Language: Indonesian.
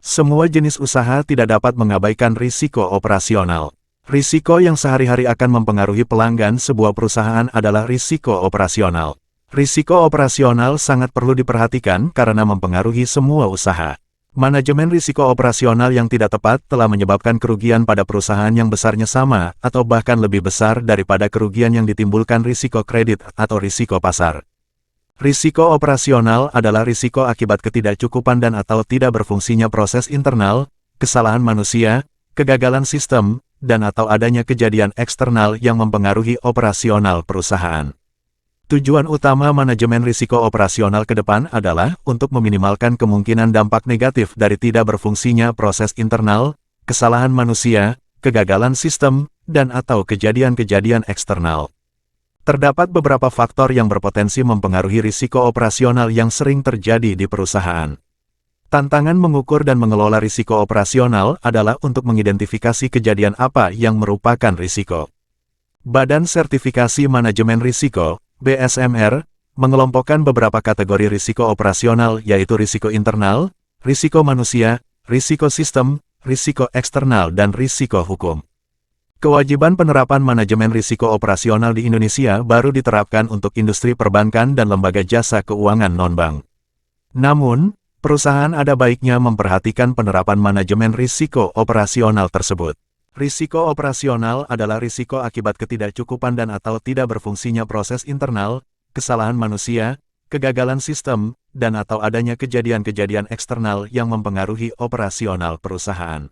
Semua jenis usaha tidak dapat mengabaikan risiko operasional. Risiko yang sehari-hari akan mempengaruhi pelanggan sebuah perusahaan adalah risiko operasional. Risiko operasional sangat perlu diperhatikan karena mempengaruhi semua usaha. Manajemen risiko operasional yang tidak tepat telah menyebabkan kerugian pada perusahaan yang besarnya sama atau bahkan lebih besar daripada kerugian yang ditimbulkan risiko kredit atau risiko pasar. Risiko operasional adalah risiko akibat ketidakcukupan dan atau tidak berfungsinya proses internal, kesalahan manusia, kegagalan sistem, dan atau adanya kejadian eksternal yang mempengaruhi operasional perusahaan. Tujuan utama manajemen risiko operasional ke depan adalah untuk meminimalkan kemungkinan dampak negatif dari tidak berfungsinya proses internal, kesalahan manusia, kegagalan sistem, dan atau kejadian-kejadian eksternal. Terdapat beberapa faktor yang berpotensi mempengaruhi risiko operasional yang sering terjadi di perusahaan. Tantangan mengukur dan mengelola risiko operasional adalah untuk mengidentifikasi kejadian apa yang merupakan risiko. Badan Sertifikasi Manajemen Risiko, BSMR, mengelompokkan beberapa kategori risiko operasional yaitu risiko internal, risiko manusia, risiko sistem, risiko eksternal dan risiko hukum. Kewajiban penerapan manajemen risiko operasional di Indonesia baru diterapkan untuk industri perbankan dan lembaga jasa keuangan non-bank. Namun, perusahaan ada baiknya memperhatikan penerapan manajemen risiko operasional tersebut. Risiko operasional adalah risiko akibat ketidakcukupan dan atau tidak berfungsinya proses internal, kesalahan manusia, kegagalan sistem, dan atau adanya kejadian-kejadian eksternal yang mempengaruhi operasional perusahaan.